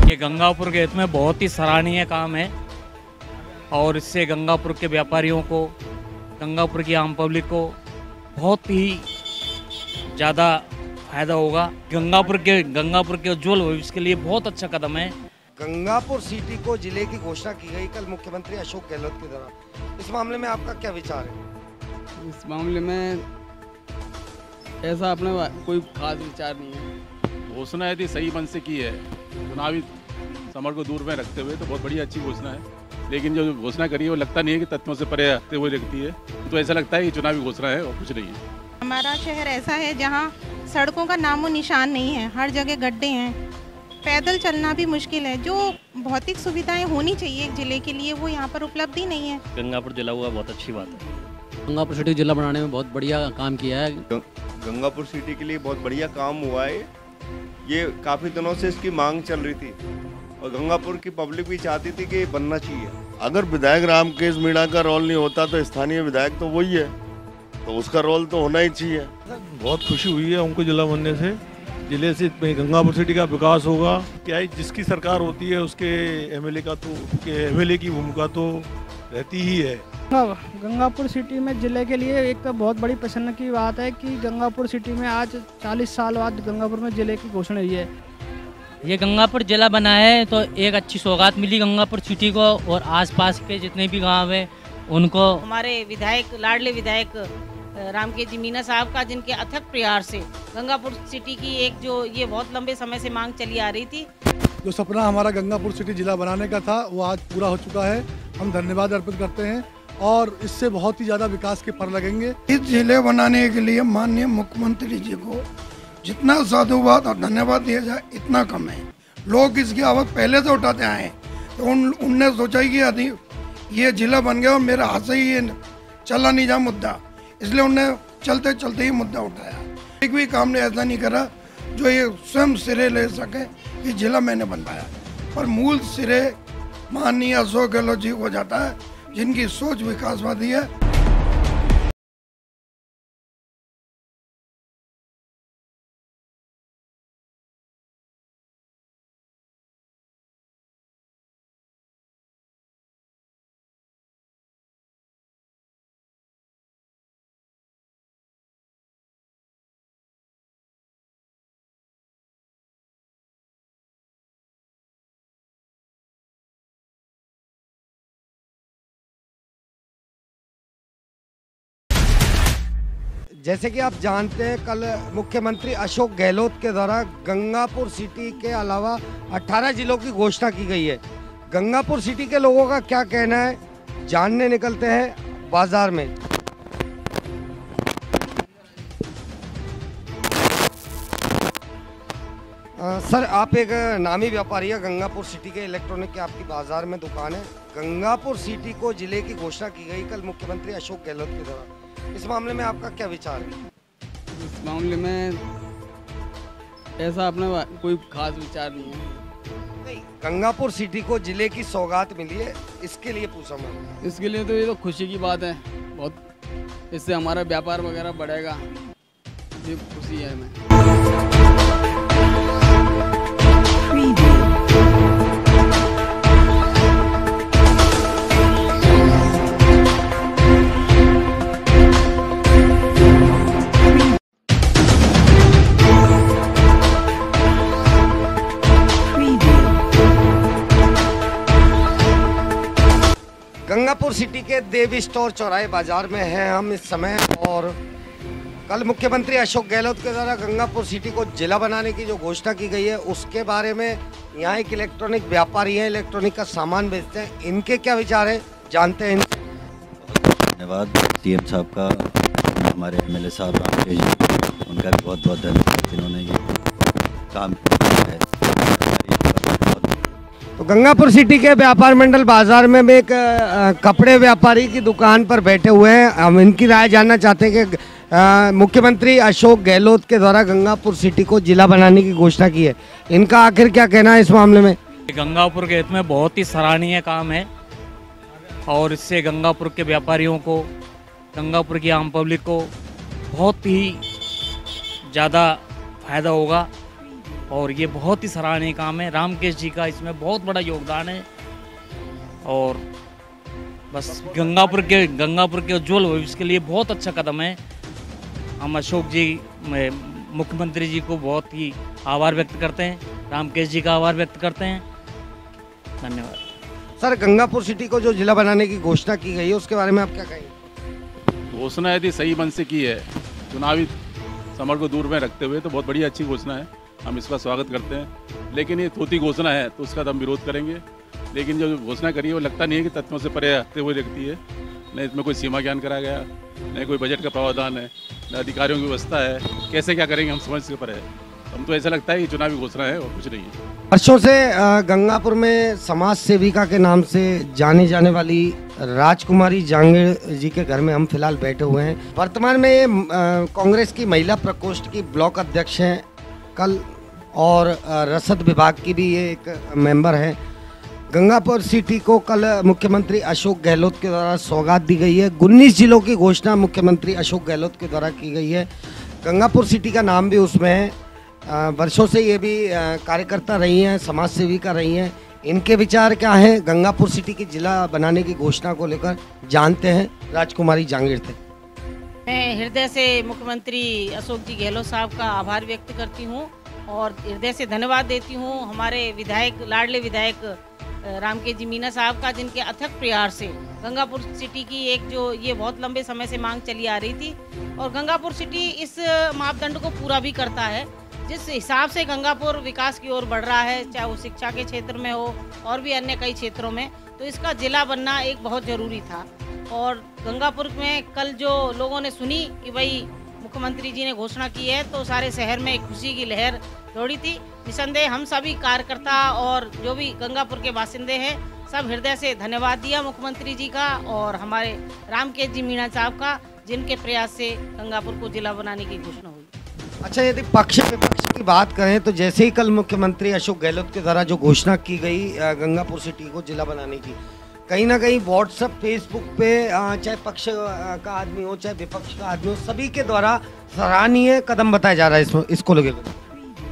ये गंगापुर के हित में बहुत ही सराहनीय काम है और इससे गंगापुर के व्यापारियों को, गंगापुर की आम पब्लिक को बहुत ही ज़्यादा फायदा होगा। गंगापुर के उज्ज्वल भविष्य के लिए बहुत अच्छा कदम है। गंगापुर सिटी को जिले की घोषणा की गई कल मुख्यमंत्री अशोक गहलोत के द्वारा। इस मामले में आपका क्या विचार है? इस मामले में ऐसा अपना कोई खास विचार नहीं है। घोषणा यदि सही मन से की है, चुनावी समर को दूर में रखते हुए, तो बहुत बड़ी अच्छी घोषणा है। लेकिन जो घोषणा करी है वो लगता नहीं है कि तथ्यों से परे हटते हुए लगती है, तो ऐसा लगता है कि चुनावी घोषणा है और कुछ नहीं है। हमारा शहर ऐसा है जहाँ सड़कों का नामो निशान नहीं है, हर जगह गड्ढे हैं, पैदल चलना भी मुश्किल है। जो भौतिक सुविधाएं होनी चाहिए एक जिले के लिए वो यहाँ पर उपलब्ध ही नहीं है। गंगापुर जिला हुआ बहुत अच्छी बात है। गंगापुर सिटी जिला बनाने में बहुत बढ़िया काम किया है। गंगापुर सिटी के लिए बहुत बढ़िया काम हुआ है। ये काफ़ी दिनों से इसकी मांग चल रही थी और गंगापुर की पब्लिक भी चाहती थी कि बनना चाहिए। अगर विधायक रामकेश मीणा का रोल नहीं होता तो स्थानीय विधायक तो वही है, तो उसका रोल तो होना ही चाहिए। बहुत खुशी हुई है उनको जिला बनने से। जिले से गंगापुर सिटी का विकास होगा। क्या है, जिसकी सरकार होती है उसके एमएलए की भूमिका तो रहती ही है। गंगापुर सिटी में जिले के लिए एक बहुत बड़ी प्रसन्न की बात है कि गंगापुर सिटी में आज 40 साल बाद गंगापुर में जिले की घोषणा हुई है। ये गंगापुर जिला बना है तो एक अच्छी सौगात मिली गंगापुर सिटी को और आसपास के जितने भी गांव हैं उनको। हमारे विधायक, लाडले विधायक रामकेश मीणा साहब का, जिनके अथक प्रयास से गंगापुर सिटी की एक जो ये बहुत लंबे समय से मांग चली आ रही थी, जो सपना हमारा गंगापुर सिटी जिला बनाने का था वो आज पूरा हो चुका है। हम धन्यवाद अर्पित करते हैं और इससे बहुत ही ज़्यादा विकास के पर लगेंगे। इस जिले बनाने के लिए माननीय मुख्यमंत्री जी को जितना साधुवाद और धन्यवाद दिया जाए इतना कम है। लोग इसकी आवाज़ पहले से उठाते आए हैं, तो उनने सोचा कि यदि ये जिला बन गया और मेरे हाथ से ही ये चला नहीं जा मुद्दा, इसलिए उनने चलते चलते ही मुद्दा उठाया। एक भी काम ने ऐसा नहीं करा जो ये स्वयं सिरे ले सके कि जिला मैंने बनवाया, पर मूल सिरे माननीय अशोक गहलोत जी हो जाता है, जिनकी सोच विकासवादी है। जैसे कि आप जानते हैं, कल मुख्यमंत्री अशोक गहलोत के द्वारा गंगापुर सिटी के अलावा 18 जिलों की घोषणा की गई है। गंगापुर सिटी के लोगों का क्या कहना है, जानने निकलते हैं बाजार में। सर, आप एक नामी व्यापारी है गंगापुर सिटी के, इलेक्ट्रॉनिक की आपकी बाजार में दुकान है। गंगापुर सिटी को जिले की घोषणा की गई कल मुख्यमंत्री अशोक गहलोत के द्वारा। इस मामले में आपका क्या विचार है? इस मामले में ऐसा अपना कोई खास विचार नहीं है। नहीं, गंगापुर सिटी को जिले की सौगात मिली है, इसके लिए पूछा मैं। इसके लिए तो ये तो खुशी की बात है बहुत, इससे हमारा व्यापार वगैरह बढ़ेगा, ये खुशी है हमें। गंगापुर सिटी के देवी स्टोर चौराहे बाजार में हैं हम इस समय, और कल मुख्यमंत्री अशोक गहलोत के द्वारा गंगापुर सिटी को जिला बनाने की जो घोषणा की गई है उसके बारे में यहाँ एक इलेक्ट्रॉनिक व्यापारी हैं, इलेक्ट्रॉनिक का सामान बेचते हैं, इनके क्या विचार है जानते हैं। धन्यवाद सीएम साहब का, हमारे एमएलए साहब रामकेश जी, उनका भी बहुत बहुत धन्यवाद, जिन्होंने ये काम किया है। तो गंगापुर सिटी के व्यापार मंडल बाजार में एक कपड़े व्यापारी की दुकान पर बैठे हुए हैं। हम इनकी राय जानना चाहते हैं कि मुख्यमंत्री अशोक गहलोत के द्वारा गंगापुर सिटी को जिला बनाने की घोषणा की है, इनका आखिर क्या कहना है इस मामले में? गंगापुर के हित में बहुत ही सराहनीय काम है और इससे गंगापुर के व्यापारियों को, गंगापुर की आम पब्लिक को बहुत ही ज़्यादा फायदा होगा। और ये बहुत ही सराहनीय काम है। रामकेश जी का इसमें बहुत बड़ा योगदान है और बस गंगापुर के उज्ज्वल भविष्य के लिए बहुत अच्छा कदम है। हम अशोक जी मुख्यमंत्री जी को बहुत ही आभार व्यक्त करते हैं, रामकेश जी का आभार व्यक्त करते हैं। धन्यवाद। सर, गंगापुर सिटी को जो जिला बनाने की घोषणा की गई है उसके बारे में आप क्या कहेंगे? घोषणा यदि सही मन से की है, चुनावी समर को दूर में रखते हुए, तो बहुत बढ़िया अच्छी घोषणा है, हम इसका स्वागत करते हैं। लेकिन ये थोथी घोषणा है तो उसका तो हम विरोध करेंगे। लेकिन जो घोषणा करी है वो लगता नहीं है कि तथ्यों से परे हटते हुए रखती है। न इसमें कोई सीमा ज्ञान करा गया, न कोई बजट का प्रावधान है, न अधिकारियों की व्यवस्था है। कैसे क्या करेंगे हम समझ से परे है। हम तो ऐसा लगता है कि चुनावी घोषणा है और कुछ नहीं है। वर्षों से गंगापुर में समाज सेविका के नाम से जानी जाने वाली राजकुमारी जांगीड़ जी के घर में हम फिलहाल बैठे हुए हैं। वर्तमान में ये कांग्रेस की महिला प्रकोष्ठ की ब्लॉक अध्यक्ष हैं कल, और रसद विभाग की भी ये एक मेंबर है। गंगापुर सिटी को कल मुख्यमंत्री अशोक गहलोत के द्वारा सौगात दी गई है। 19 जिलों की घोषणा मुख्यमंत्री अशोक गहलोत के द्वारा की गई है। गंगापुर सिटी का नाम भी उसमें है। वर्षों से ये भी कार्यकर्ता रही हैं, समाज सेविका रही हैं। इनके विचार क्या हैं गंगापुर सिटी की जिला बनाने की घोषणा को लेकर, जानते हैं। राजकुमारी जांगीड़ थे। मैं हृदय से मुख्यमंत्री अशोक जी गहलोत साहब का आभार व्यक्त करती हूँ और हृदय से धन्यवाद देती हूँ हमारे विधायक, लाडले विधायक रामकेश जी मीणा साहब का, जिनके अथक प्रयास से गंगापुर सिटी की एक जो ये बहुत लंबे समय से मांग चली आ रही थी, और गंगापुर सिटी इस मापदंड को पूरा भी करता है। जिस हिसाब से गंगापुर विकास की ओर बढ़ रहा है, चाहे वो शिक्षा के क्षेत्र में हो और भी अन्य कई क्षेत्रों में, तो इसका जिला बनना एक बहुत ज़रूरी था। और गंगापुर में कल जो लोगों ने सुनी कि भाई मुख्यमंत्री जी ने घोषणा की है, तो सारे शहर में एक खुशी की लहर दौड़ी थी। निसंदेह हम सभी कार्यकर्ता और जो भी गंगापुर के बासिंदे हैं, सब हृदय से धन्यवाद दिया मुख्यमंत्री जी का और हमारे रामकेश जी मीणा साहब का, जिनके प्रयास से गंगापुर को जिला बनाने की घोषणा हुई। अच्छा, यदि पक्ष विपक्ष की बात करें तो जैसे ही कल मुख्यमंत्री अशोक गहलोत के द्वारा जो घोषणा की गई गंगापुर सिटी को जिला बनाने की, कहीं ना कहीं व्हाट्सएप, फेसबुक पे चाहे पक्ष का आदमी हो चाहे विपक्ष का आदमी हो, सभी के द्वारा सराहनीय कदम बताया जा रहा है इसको लेकर।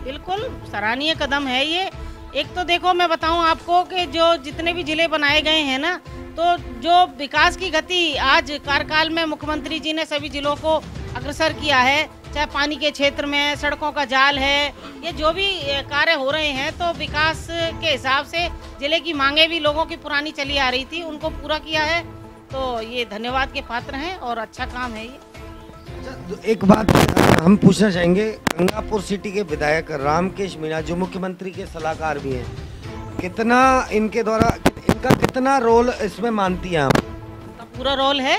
बिल्कुल सराहनीय कदम है ये। एक तो देखो, मैं बताऊं आपको कि जो जितने भी जिले बनाए गए हैं ना, तो जो विकास की गति आज कार्यकाल में मुख्यमंत्री जी ने सभी जिलों को अग्रसर किया है, चाहे पानी के क्षेत्र में, सड़कों का जाल है, ये जो भी कार्य हो रहे हैं, तो विकास के हिसाब से जिले की मांगे भी लोगों की पुरानी चली आ रही थी, उनको पूरा किया है। तो ये धन्यवाद के पात्र हैं और अच्छा काम है ये। एक बात हम पूछना चाहेंगे, गंगापुर सिटी के विधायक रामकेश मीणा जो मुख्यमंत्री के सलाहकार भी हैं, कितना इनके द्वारा इनका कितना रोल इसमें मानती हैं आप? पूरा रोल है,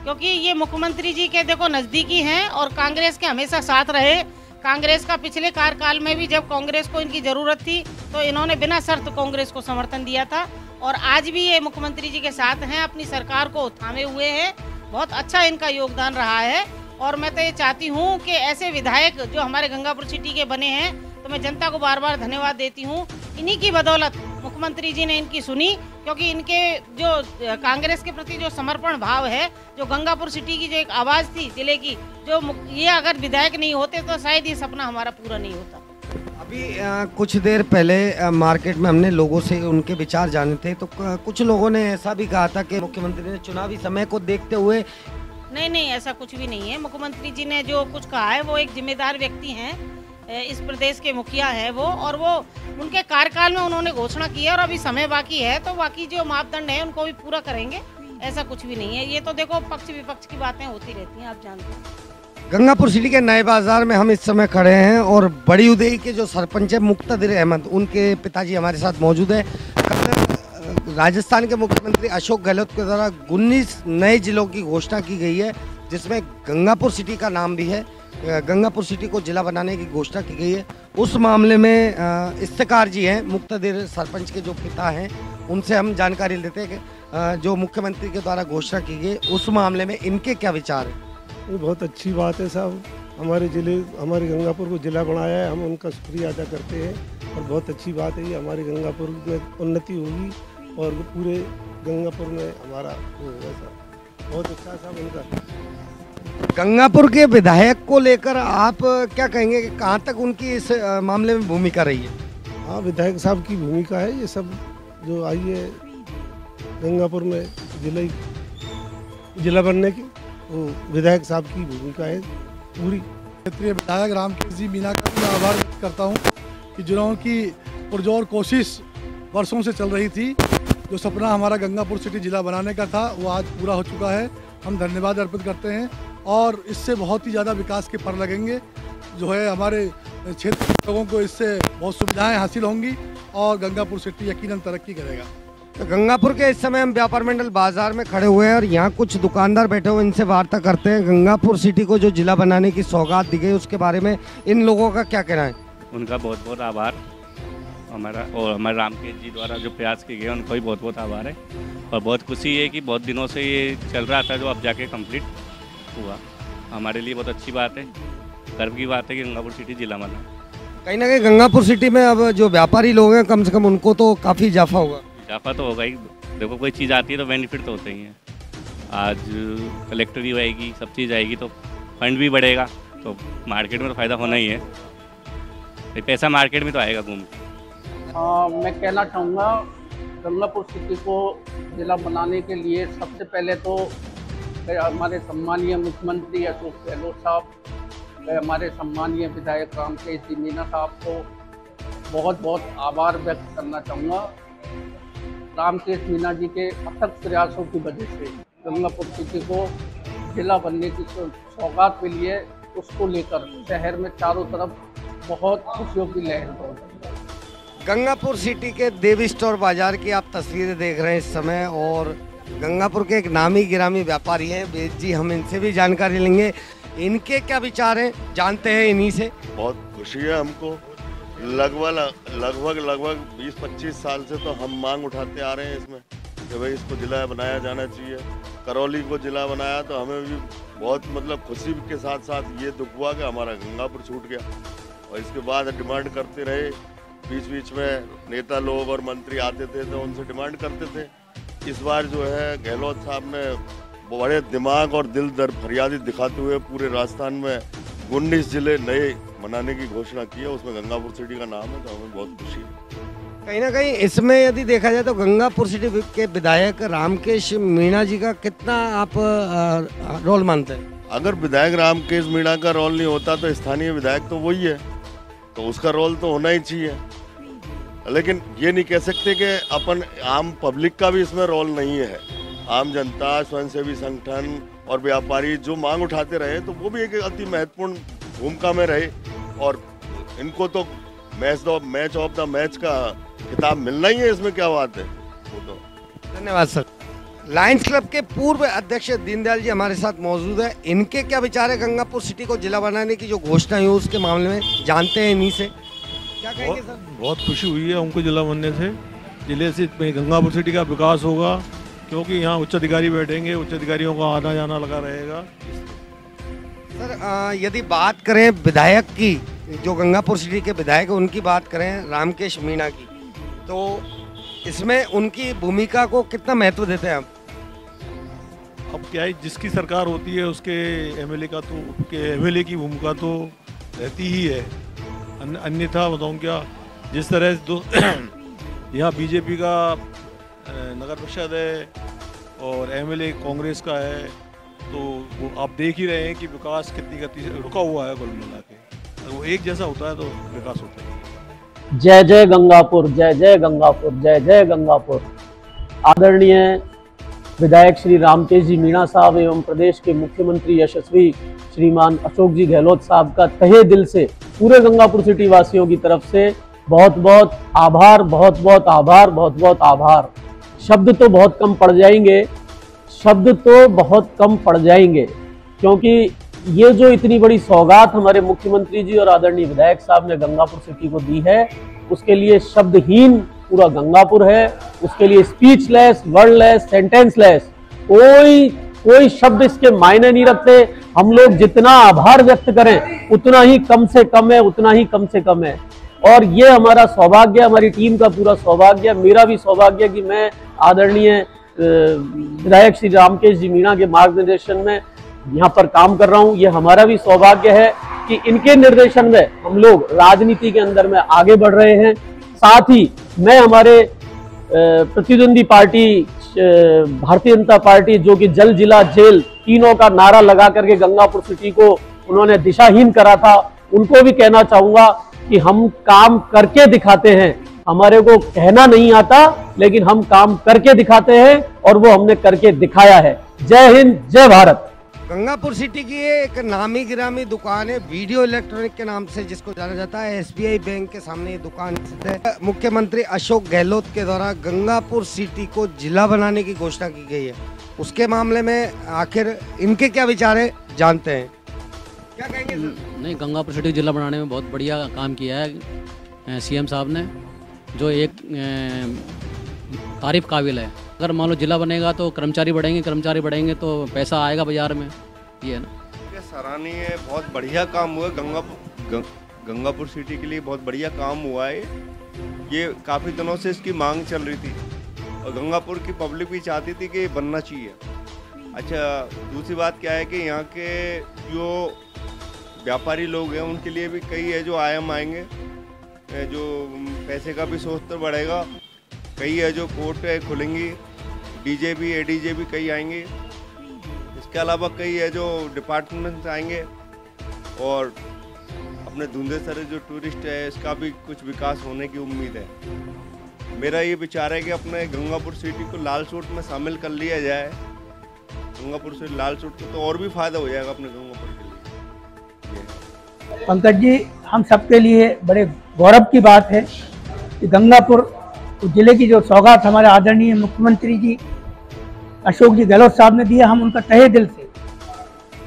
क्योंकि ये मुख्यमंत्री जी के देखो नज़दीकी हैं और कांग्रेस के हमेशा साथ रहे। कांग्रेस का पिछले कार्यकाल में भी जब कांग्रेस को इनकी ज़रूरत थी तो इन्होंने बिना शर्त कांग्रेस को समर्थन दिया था, और आज भी ये मुख्यमंत्री जी के साथ हैं, अपनी सरकार को थामे हुए हैं। बहुत अच्छा इनका योगदान रहा है और मैं तो ये चाहती हूँ कि ऐसे विधायक जो हमारे गंगापुर सिटी के बने हैं, तो मैं जनता को बार बार धन्यवाद देती हूँ। इन्हीं की बदौलत मुख्यमंत्री जी ने इनकी सुनी, क्योंकि इनके जो कांग्रेस के प्रति जो समर्पण भाव है, जो गंगापुर सिटी की जो एक आवाज़ थी जिले की, जो ये अगर विधायक नहीं होते तो शायद ये सपना हमारा पूरा नहीं होता। अभी कुछ देर पहले मार्केट में हमने लोगों से उनके विचार जाने थे, तो कुछ लोगों ने ऐसा भी कहा था कि मुख्यमंत्री ने चुनावी समय को देखते हुए। नहीं, ऐसा कुछ भी नहीं है। मुख्यमंत्री जी ने जो कुछ कहा है, वो एक जिम्मेदार व्यक्ति हैं, इस प्रदेश के मुखिया है वो, और वो उनके कार्यकाल में उन्होंने घोषणा की है और अभी समय बाकी है, तो बाकी जो मापदंड है उनको भी पूरा करेंगे। ऐसा कुछ भी नहीं है। ये तो देखो पक्ष विपक्ष की बातें होती रहती हैं, आप जानते हैं। गंगापुर सिटी के नए बाजार में हम इस समय खड़े हैं और बड़ी उदयी के जो सरपंच है मुक्तादिर अहमद, उनके पिताजी हमारे साथ मौजूद है। राजस्थान के मुख्यमंत्री अशोक गहलोत के द्वारा 19 नए जिलों की घोषणा की गई है, जिसमें गंगापुर सिटी का नाम भी है। गंगापुर सिटी को जिला बनाने की घोषणा की गई है। उस मामले में इफ्तिकार जी हैं, मुक्तादिर सरपंच के जो पिता हैं, उनसे हम जानकारी लेते हैं कि जो मुख्यमंत्री के द्वारा घोषणा की गई उस मामले में इनके क्या विचार हैं। ये बहुत अच्छी बात है साहब, हमारे ज़िले, हमारे गंगापुर को ज़िला बनाया है, हम उनका शुक्रिया अदा करते हैं और बहुत अच्छी बात है। ये हमारे गंगापुर में उन्नति होगी और पूरे गंगापुर में हमारा होगा साहब, बहुत अच्छा साहब उनका। गंगापुर के विधायक को लेकर आप क्या कहेंगे कि कहाँ तक उनकी इस मामले में भूमिका रही है? हाँ, विधायक साहब की भूमिका है। ये सब जो आई है गंगापुर में जिला बनने की, वो विधायक साहब की भूमिका है पूरी। क्षेत्रीय विधायक रामकेश जी मीणा का मैं आभार व्यक्त करता हूँ कि जिन्हों की पुरजोर कोशिश वर्षों से चल रही थी, जो सपना हमारा गंगापुर सिटी जिला बनाने का था वो आज पूरा हो चुका है। हम धन्यवाद अर्पित करते हैं और इससे बहुत ही ज़्यादा विकास के पर लगेंगे। जो है हमारे क्षेत्र के लोगों को इससे बहुत सुविधाएं हासिल होंगी और गंगापुर सिटी यकीनन तरक्की करेगा। तो गंगापुर के इस समय हम व्यापार मंडल बाजार में खड़े हुए हैं और यहाँ कुछ दुकानदार बैठे हुए, इनसे वार्ता करते हैं। गंगापुर सिटी को जो जिला बनाने की सौगात दी गई उसके बारे में इन लोगों का क्या कहना है? उनका बहुत बहुत आभार हमारे रामकेश जी द्वारा जो प्रयास किए गए उनको भी बहुत बहुत आभार है। और बहुत खुशी है कि बहुत दिनों से ये चल रहा था, जो अब जाके कंप्लीट हुआ। हमारे लिए बहुत अच्छी बात है, गर्व की बात है कि गंगापुर सिटी जिला बना। कहीं ना कहीं गंगापुर सिटी में अब जो व्यापारी लोग हैं कम से कम उनको तो काफ़ी इजाफा होगा। इजाफा तो होगा ही। देखो, कोई चीज़ आती है तो बेनिफिट तो होते ही हैं। आज कलेक्टर भी आएगी, सब चीज़ आएगी तो फंड भी बढ़ेगा, तो मार्केट में तो फ़ायदा होना ही है। पैसा मार्केट में तो आएगा घूम के। मैं कहना चाहूँगा गंगापुर सिटी को जिला बनाने के लिए सबसे पहले तो हमारे सम्मानीय मुख्यमंत्री अशोक गहलोत साहब, हमारे सम्मानीय विधायक रामकेश जी मीणा साहब को बहुत बहुत आभार व्यक्त करना चाहूँगा। रामकेश मीणा जी के अथक प्रयासों की वजह से गंगापुर सिटी को जिला बनने की सौगात मिली है। उसको लेकर शहर में चारों तरफ बहुत खुशियों की लहर हो रही है। गंगापुर सिटी के देवी स्टोर बाजार की आप तस्वीरें देख रहे हैं इस समय और गंगापुर के एक नामी गिरामी व्यापारी हैं वेद जी, हम इनसे भी जानकारी लेंगे। इनके क्या विचार हैं जानते हैं इन्हीं से। बहुत खुशी है हमको। लगभग 20-25 साल से तो हम मांग उठाते आ रहे हैं इसमें कि भाई इसको जिला बनाया जाना चाहिए। करौली को जिला बनाया तो हमें भी बहुत मतलब खुशी के साथ साथ ये दुख हुआ कि हमारा गंगापुर छूट गया। और इसके बाद डिमांड करते रहे, बीच में नेता लोग और मंत्री आते थे तो उनसे डिमांड करते थे। इस बार जो है गहलोत साहब ने बड़े दिमाग और दिल दर फरियादी दिखाते हुए पूरे राजस्थान में 19 जिले नए बनाने की घोषणा की है। उसमें गंगापुर सिटी का नाम है, तो हमें बहुत खुशी है। कहीं ना कहीं इसमें यदि देखा जाए तो गंगापुर सिटी के विधायक रामकेश मीणा जी का कितना आप रोल मानते हैं? अगर विधायक रामकेश मीणा का रोल नहीं होता तो स्थानीय विधायक तो वही है, तो उसका रोल तो होना ही चाहिए। लेकिन ये नहीं कह सकते कि अपन आम पब्लिक का भी इसमें रोल नहीं है। आम जनता, स्वयंसेवी संगठन और व्यापारी जो मांग उठाते रहे तो वो भी एक अति महत्वपूर्ण भूमिका में रहे और इनको तो मैच ऑफ द मैच का खिताब मिलना ही है। इसमें क्या बात है। वो तो धन्यवाद सर। लायंस क्लब के पूर्व अध्यक्ष दीनदयाल जी हमारे साथ मौजूद है। इनके क्या विचार है गंगापुर सिटी को जिला बनाने की जो घोषणा हुई उसके मामले में, जानते हैं इन्हीं से। क्या कहेंगे सर? बहुत खुशी हुई है उनको जिला बनने से। जिले से गंगापुर सिटी का विकास होगा क्योंकि यहाँ उच्च अधिकारी बैठेंगे, उच्च अधिकारियों का आना जाना लगा रहेगा। सर यदि बात करें विधायक की, जो गंगापुर सिटी के विधायक उनकी बात करें रामकेश मीणा की, तो इसमें उनकी भूमिका को कितना महत्व देते हैं आप? अब क्या है, जिसकी सरकार होती है उसके एमएलए की भूमिका तो रहती ही है। अन्यथा बताऊँ क्या, जिस तरह तो यहाँ बीजेपी का नगर परिषद है और एमएलए कांग्रेस का है, तो वो आप देख ही रहे हैं कि विकास कितनी गति से रुका हुआ है। कुल मिला के अगर वो एक जैसा होता है तो विकास होता है। जय जय गंगापुर, जय जय गंगापुर, जय जय गंगापुर। आदरणीय विधायक श्री रामकेश जी मीणा साहब एवं प्रदेश के मुख्यमंत्री यशस्वी श्रीमान अशोक जी गहलोत साहब का तहे दिल से पूरे गंगापुर सिटी वासियों की तरफ से बहुत बहुत आभार, बहुत बहुत आभार, बहुत बहुत आभार। शब्द तो बहुत कम पड़ जाएंगे क्योंकि ये जो इतनी बड़ी सौगात हमारे मुख्यमंत्री जी और आदरणीय विधायक साहब ने गंगापुर सिटी को दी है, उसके लिए शब्दहीन पूरा गंगापुर है। उसके लिए स्पीचलेस, वर्डलेस, सेंटेंसलेस, कोई शब्द इसके मायने नहीं रखते। हम लोग जितना आभार व्यक्त करें उतना ही कम से कम है। और ये हमारा सौभाग्य, हमारी टीम का पूरा सौभाग्य, मेरा भी सौभाग्य कि मैं आदरणीय विधायक श्री रामकेश जी मीणा के मार्गदर्शन में यहाँ पर काम कर रहा हूँ। ये हमारा भी सौभाग्य है कि इनके निर्देशन में हम लोग राजनीति के अंदर में आगे बढ़ रहे हैं। साथ ही मैं हमारे प्रतिद्वंदी पार्टी भारतीय जनता पार्टी, जो कि जल जिला जेल तीनों का नारा लगा करके गंगापुर सिटी को उन्होंने दिशाहीन करा था, उनको भी कहना चाहूंगा कि हम काम करके दिखाते हैं। हमारे को कहना नहीं आता, लेकिन हम काम करके दिखाते हैं और वो हमने करके दिखाया है। जय हिंद, जय भारत। गंगापुर सिटी की एक नामी गिरामी दुकान है वीडियो इलेक्ट्रॉनिक के नाम से, जिसको जाना जाता है। SBI बैंक के सामने ये दुकान स्थित है। मुख्यमंत्री अशोक गहलोत के द्वारा गंगापुर सिटी को जिला बनाने की घोषणा की गई है। उसके मामले में आखिर इनके क्या विचार है, जानते हैं। क्या कहेंगे सर? नहीं, गंगापुर सिटी जिला बनाने में बहुत बढ़िया काम किया है CM साहब ने, जो एक तारीफ काबिल है। अगर मान लो जिला बनेगा तो कर्मचारी बढ़ेंगे तो पैसा आएगा बाजार में, ये है ना। सराहनीय, बहुत बढ़िया काम हुआ। गंगापुर सिटी के लिए बहुत बढ़िया काम हुआ है। ये काफ़ी दिनों से इसकी मांग चल रही थी और गंगापुर की पब्लिक भी चाहती थी कि बनना चाहिए। अच्छा, दूसरी बात क्या है कि यहाँ के जो व्यापारी लोग हैं उनके लिए भी कई है जो आयाम आएंगे, जो पैसे का भी सोच तो बढ़ेगा। कई है जो कोर्ट खुलेंगी, DJ भी ADJ भी कई आएंगे। इसके अलावा कई है जो डिपार्टमेंट आएंगे और अपने धुंधेसर जो टूरिस्ट है इसका भी कुछ विकास होने की उम्मीद है। मेरा ये विचार है कि अपने गंगापुर सिटी को लाल सूट में शामिल कर लिया जाए। गंगापुर से लाल सूट को तो और भी फायदा हो जाएगा अपने गंगापुर के लिए। पंकज जी, हम सबके लिए बड़े गौरव की बात है कि गंगापुर जिले की जो सौगात हमारे आदरणीय मुख्यमंत्री जी अशोक जी गहलोत साहब ने दिया, हम उनका तहे दिल से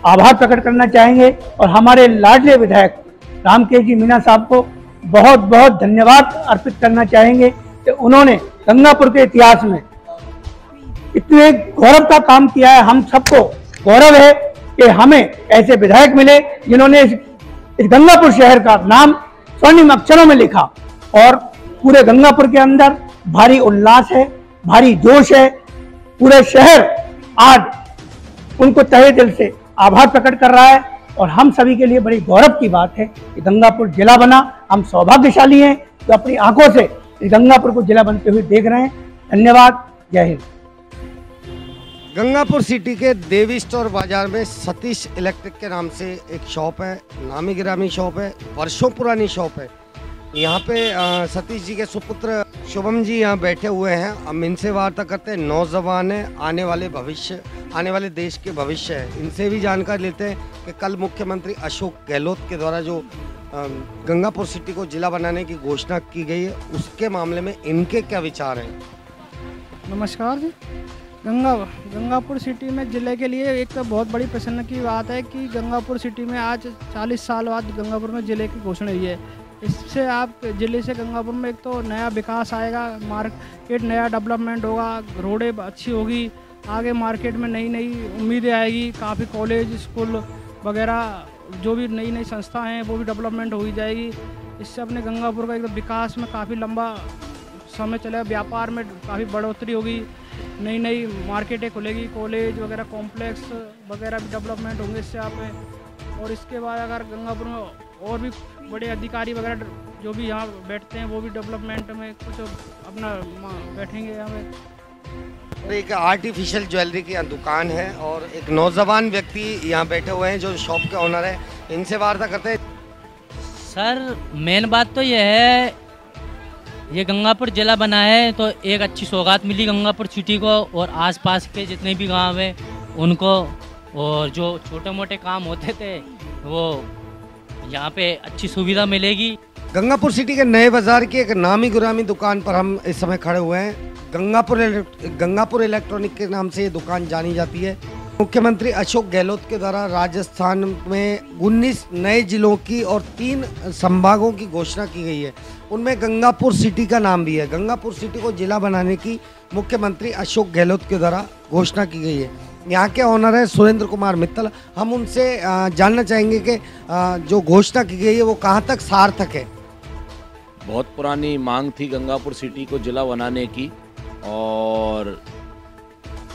आभार प्रकट करना चाहेंगे और हमारे लाडले विधायक रामकेश जी मीणा साहब को बहुत बहुत धन्यवाद अर्पित करना चाहेंगे कि उन्होंने गंगापुर के इतिहास में इतने गौरव का काम किया है। हम सबको गौरव है कि हमें ऐसे विधायक मिले जिन्होंने इस गंगापुर शहर का नाम स्वर्णिम अक्षरों में लिखा और पूरे गंगापुर के अंदर भारी उल्लास है, भारी जोश है। पूरे शहर आज उनको तहे दिल से आभार प्रकट कर रहा है और हम सभी के लिए बड़ी गौरव की बात है कि गंगापुर जिला बना। हम सौभाग्यशाली हैं जो अपनी आंखों से इस गंगापुर को जिला बनते हुए देख रहे हैं। धन्यवाद, जय हिंद। गंगापुर सिटी के देवी स्टोर बाजार में सतीश इलेक्ट्रिक के नाम से एक शॉप है, नामी गिरामी शॉप है, वर्षों पुरानी शॉप है। यहाँ पे सतीश जी के सुपुत्र शुभम जी यहाँ बैठे हुए हैं। हम इनसे वार्ता करते हैं। नौजवान है, आने वाले देश के भविष्य है। इनसे भी जानकारी लेते हैं कि कल मुख्यमंत्री अशोक गहलोत के द्वारा जो गंगापुर सिटी को जिला बनाने की घोषणा की गई है उसके मामले में इनके क्या विचार हैं। नमस्कार जी। गंगापुर सिटी में ज़िले के लिए एक तो बहुत बड़ी प्रसन्न की बात है कि गंगापुर सिटी में आज 40 साल बाद गंगापुर में ज़िले की घोषणा हुई है। इससे आप ज़िले से गंगापुर में एक तो नया विकास आएगा, मार्केट नया डेवलपमेंट होगा, रोडें अच्छी होगी, आगे मार्केट में नई नई उम्मीदें आएगी। काफ़ी कॉलेज, स्कूल वगैरह जो भी नई नई संस्था हैं वो भी डेवलपमेंट हो ही जाएगी। इससे अपने गंगापुर का एकदम विकास में काफ़ी लंबा समय चलेगा। व्यापार में काफ़ी बढ़ोतरी होगी, नई नई मार्केटें खुलेगी, कॉलेज वगैरह कॉम्प्लेक्स वगैरह भी डेवलपमेंट होंगे इससे आप। और इसके बाद अगर गंगापुर में और भी बड़े अधिकारी वगैरह जो भी यहाँ बैठते हैं वो भी डेवलपमेंट में कुछ अपना बैठेंगे यहाँ पे। एक आर्टिफिशियल ज्वेलरी की दुकान है और एक नौजवान व्यक्ति यहाँ बैठे हुए हैं जो शॉप के ओनर है। इनसे वार्ता करते हैं। सर, मेन बात तो यह है, ये गंगापुर जिला बना है तो एक अच्छी सौगात मिली गंगापुर सिटी को और आसपास के जितने भी गांव हैं उनको, और जो छोटे मोटे काम होते थे वो यहाँ पे अच्छी सुविधा मिलेगी। गंगापुर सिटी के नए बाजार की एक नामी गुरामी दुकान पर हम इस समय खड़े हुए हैं। गंगापुर इलेक्ट्रॉनिक के नाम से ये दुकान जानी जाती है। मुख्यमंत्री अशोक गहलोत के द्वारा राजस्थान में 19 नए जिलों की और 3 संभागों की घोषणा की गई है। उनमें गंगापुर सिटी का नाम भी है। गंगापुर सिटी को जिला बनाने की मुख्यमंत्री अशोक गहलोत के द्वारा घोषणा की गई है। यहाँ के ऑनर है सुरेंद्र कुमार मित्तल। हम उनसे जानना चाहेंगे कि जो घोषणा की गई है वो कहाँ तक सार्थक है। बहुत पुरानी मांग थी गंगापुर सिटी को जिला बनाने की और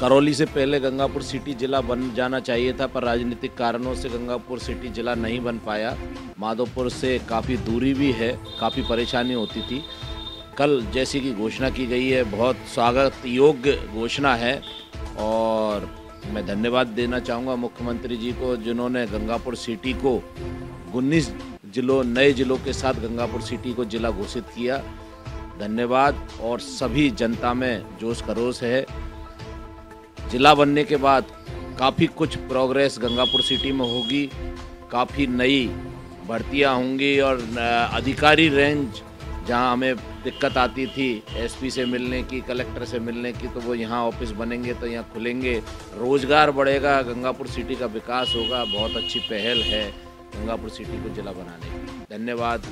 करौली से पहले गंगापुर सिटी जिला बन जाना चाहिए था, पर राजनीतिक कारणों से गंगापुर सिटी जिला नहीं बन पाया। माधोपुर से काफ़ी दूरी भी है, काफ़ी परेशानी होती थी। कल जैसी की घोषणा की गई है, बहुत स्वागत योग्य घोषणा है और मैं धन्यवाद देना चाहूँगा मुख्यमंत्री जी को, जिन्होंने गंगापुर सिटी को 19 नए जिलों के साथ गंगापुर सिटी को जिला घोषित किया। धन्यवाद। और सभी जनता में जोश खरोश है। जिला बनने के बाद काफ़ी कुछ प्रोग्रेस गंगापुर सिटी में होगी, काफ़ी नई भर्तियां होंगी और अधिकारी रेंज जहां हमें दिक्कत आती थी एसपी से मिलने की, कलेक्टर से मिलने की, तो वो यहाँ ऑफिस बनेंगे तो यहाँ खुलेंगे, रोजगार बढ़ेगा, गंगापुर सिटी का विकास होगा। बहुत अच्छी पहल है गंगापुर सिटी को जिला बनाने की। धन्यवाद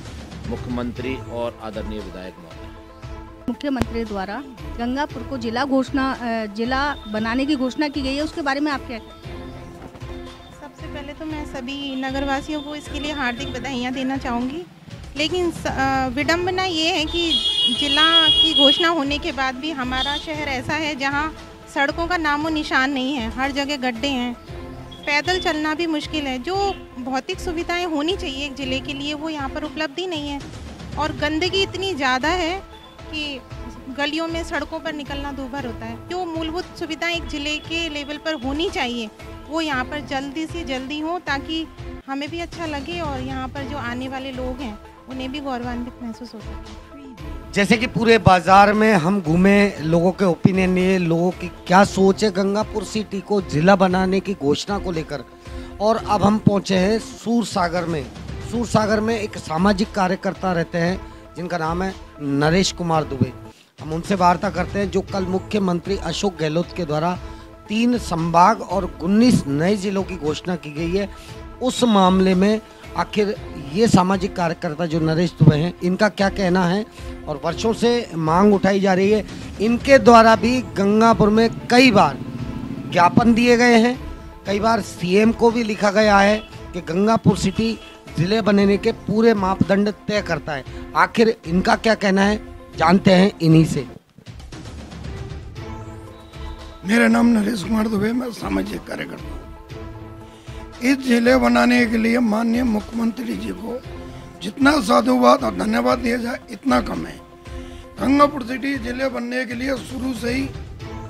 मुख्यमंत्री और आदरणीय विधायक महोदय। मुख्यमंत्री द्वारा गंगापुर को जिला बनाने की घोषणा की गई है, उसके बारे में आप क्या कहते हैं? सबसे पहले तो मैं सभी नगरवासियों को इसके लिए हार्दिक बधाइयाँ देना चाहूँगी, लेकिन विडंबना ये है कि जिला की घोषणा होने के बाद भी हमारा शहर ऐसा है जहाँ सड़कों का नामो निशान नहीं है, हर जगह गड्ढे हैं, पैदल चलना भी मुश्किल है। जो भौतिक सुविधाएं होनी चाहिए एक ज़िले के लिए वो यहाँ पर उपलब्धि नहीं है और गंदगी इतनी ज़्यादा है कि गलियों में सड़कों पर निकलना दूभर होता है। जो मूलभूत सुविधाएं एक ज़िले के लेवल पर होनी चाहिए वो यहाँ पर जल्दी से जल्दी हो, ताकि हमें भी अच्छा लगे और यहाँ पर जो आने वाले लोग हैं उन्हें भी गौरवान्वित महसूस हो सके। जैसे कि पूरे बाजार में हम घूमे, लोगों के ओपिनियन लिए, लोगों की क्या सोच है गंगापुर सिटी को जिला बनाने की घोषणा को लेकर। और अब हम पहुंचे हैं सूरसागर में। सूरसागर में एक सामाजिक कार्यकर्ता रहते हैं जिनका नाम है नरेश कुमार दुबे। हम उनसे वार्ता करते हैं, जो कल मुख्यमंत्री अशोक गहलोत के द्वारा 3 संभाग और 19 नए जिलों की घोषणा की गई है। उस मामले में आखिर ये सामाजिक कार्यकर्ता जो नरेश दुबे हैं, इनका क्या कहना है और वर्षों से मांग उठाई जा रही है। इनके द्वारा भी गंगापुर में कई बार ज्ञापन दिए गए हैं, कई बार सीएम को भी लिखा गया है कि गंगापुर सिटी जिले बनने के पूरे मापदंड तय करता है। आखिर इनका क्या कहना है, जानते हैं इन्हीं से। मेरा नाम नरेश कुमार दुबे, मैं सामाजिक कार्यकर्ता हूँ। इस जिले बनाने के लिए माननीय मुख्यमंत्री जी को जितना साधुवाद और धन्यवाद दिया जाए इतना कम है। गंगापुर सिटी जिले बनने के लिए शुरू से ही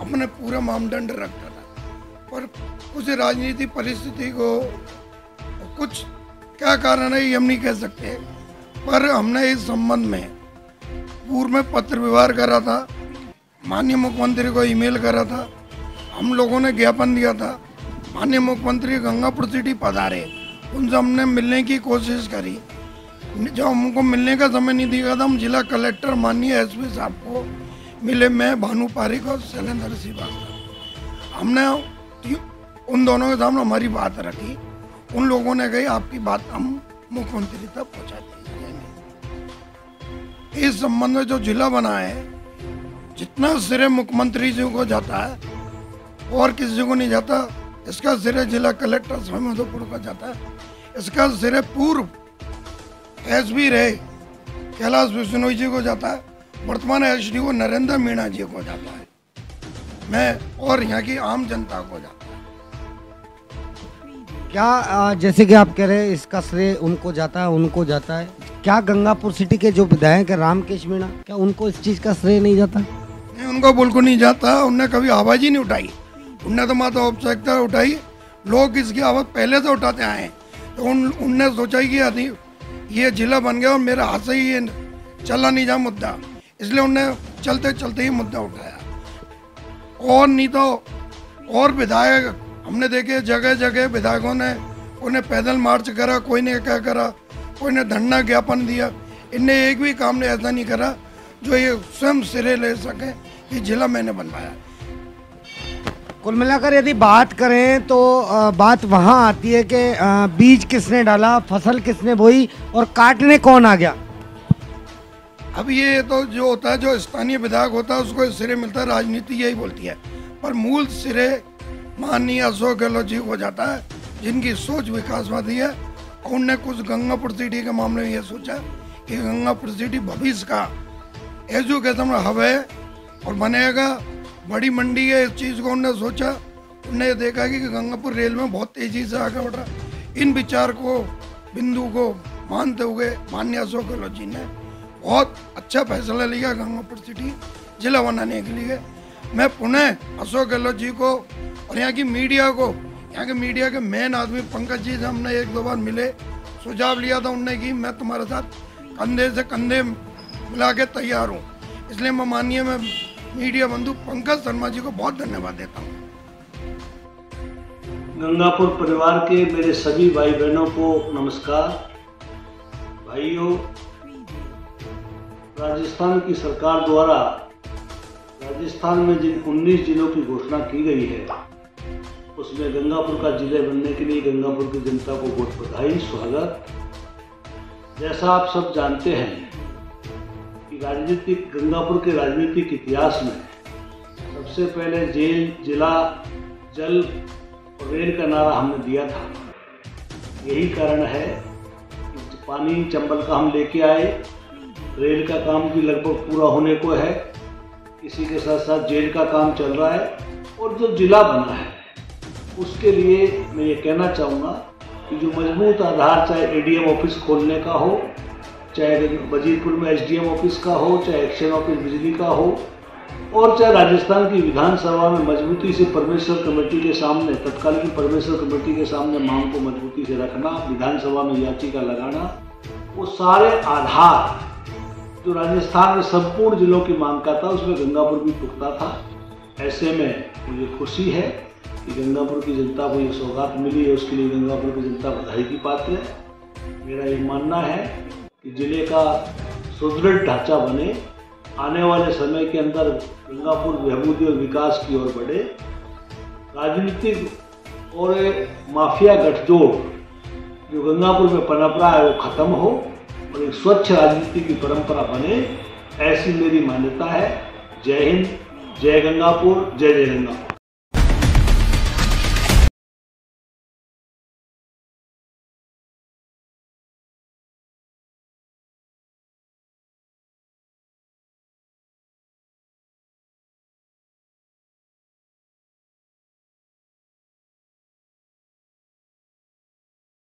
अपने पूरा मापदंड रखता था, पर कुछ राजनीतिक परिस्थिति को कुछ क्या कारण है ये हम नहीं कह सकते, पर हमने इस संबंध में पूर्व में पत्र व्यवहार करा था, माननीय मुख्यमंत्री को ईमेल करा था, हम लोगों ने ज्ञापन दिया था। माननीय मुख्यमंत्री गंगापुर सिटी पधारे, उनसे हमने मिलने की कोशिश करी। जब हमको मिलने का समय नहीं दिया था, हम जिला कलेक्टर माननीय एसपी साहब को मिले, मैं भानु पारिक और शैलेंद्र श्रीवास्तव। हमने उन दोनों के सामने हमारी बात रखी, उन लोगों ने कही आपकी बात हम मुख्यमंत्री तक पहुँचा देंगे। इस संबंध में जो जिला बना है, जितना श्रेय मुख्यमंत्री जी को जाता है और किसी को नहीं जाता, इसका श्रेय जिला कलेक्टर स्वामी माधोपुर को जाता है। इसका श्रेय पूर्व एसपी रहे कैलाश बिश्नोई जी को जाता है, वर्तमान एसडीओ नरेंद्र मीणा जी को जाता है, मैं और यहाँ की आम जनता को जाता है। क्या जैसे कि आप कह रहे हैं इसका श्रेय उनको जाता है, क्या गंगापुर सिटी के जो विधायक है रामकेश मीणा, क्या उनको इस चीज़ का श्रेय नहीं जाता? नहीं, उनको बिल्कुल नहीं जाता। उनने कभी आवाज़ ही नहीं उठाई, उनने तो मात्र औपचारिकता उठाई। लोग इसकी आवाज़ पहले से उठाते आए हैं, तो उनने सोचा कि यदि ये जिला बन गया और मेरा हाथ से ही ये चला नहीं जा मुद्दा, इसलिए उनने चलते चलते ही मुद्दा उठाया। और नहीं तो और विधायक हमने देखे जगह जगह विधायकों ने उन्हें पैदल मार्च करा, कोई ने क्या करा, कोई ने धरना ज्ञापन दिया। इनने एक भी काम ने ऐसा नहीं करा जो ये स्वयं सिरे ले सके कि जिला मैंने बनवाया। कुल मिलाकर यदि बात करें तो बात वहाँ आती है कि बीज किसने डाला, फसल किसने बोई और काटने कौन आ गया। अब ये तो जो होता है, जो स्थानीय विधायक होता है उसको सिरे मिलता है, राजनीति यही बोलती है, पर मूल सिरे माननीय अशोक गहलोत जी को जाता है, जिनकी सोच विकासवादी है। और उनने कुछ गंगापुर सिटी के मामले में ये सोचा कि गंगापुर सिटी भविष्य का एजुकेशन हब है और बनेगा। बड़ी मंडी है, इस चीज़ को उन्होंने सोचा, उन्होंने देखा कि गंगापुर रेल में बहुत तेज़ी से आगे बढ़ रहा। इन विचार को, बिंदु को मानते हुए माननीय अशोक गहलोत जी ने बहुत अच्छा फैसला लिया गंगापुर सिटी जिला बनाने के लिए। मैं पुनः अशोक गहलोत जी को और यहाँ की मीडिया को, यहाँ के मीडिया के मेन आदमी पंकज जी से हमने 1-2 बार मिले, सुझाव लिया था उनने कि मैं तुम्हारे साथ कंधे से कंधे मिला के तैयार हूँ। इसलिए मैं माननीय मीडिया बंधु पंकज शर्मा जी को बहुत धन्यवाद देता हूँ। गंगापुर परिवार के मेरे सभी भाई बहनों को नमस्कार। भाइयों, राजस्थान की सरकार द्वारा राजस्थान में जिन 19 जिलों की घोषणा की गई है, उसमें गंगापुर का जिले बनने के लिए गंगापुर की जनता को बहुत बधाई, स्वागत। जैसा आप सब जानते हैं कि गंगापुर के राजनीतिक इतिहास में सबसे पहले जेल, जिला, जल और रेल का नारा हमने दिया था। यही कारण है कि पानी चंबल का हम लेके आए, रेल का काम भी लगभग पूरा होने को है, इसी के साथ साथ जेल का काम चल रहा है, और जो जिला बना है उसके लिए मैं ये कहना चाहूँगा कि जो मजबूत आधार, चाहे एडीएम ऑफिस खोलने का हो, चाहे वजीरपुर में एसडीएम ऑफिस का हो, चाहे एक्शन ऑफिस बिजली का हो, और चाहे राजस्थान की विधानसभा में मजबूती से परमेश्वर कमेटी के सामने, तत्कालीन परमेश्वर कमेटी के सामने मांग को मजबूती से रखना, विधानसभा में याचिका लगाना, वो सारे आधार जो राजस्थान में संपूर्ण जिलों की मांग का था, उसमें गंगापुर भी पुख्ता था। ऐसे में मुझे खुशी है कि गंगापुर की जनता को ये सौगात मिली है, उसके लिए गंगापुर की जनता बधाई की पात्र है। मेरा ये मानना है कि जिले का सुदृढ़ ढांचा बने, आने वाले समय के अंदर गंगापुर बेहबूदी और विकास की ओर बढ़े, राजनीतिक और माफिया गठजोड़ जो गंगापुर में पनप रहा है वो खत्म हो और एक स्वच्छ राजनीति की परंपरा बने, ऐसी मेरी मान्यता है। जय हिंद, जय गंगापुर, जय जय गंगापुर।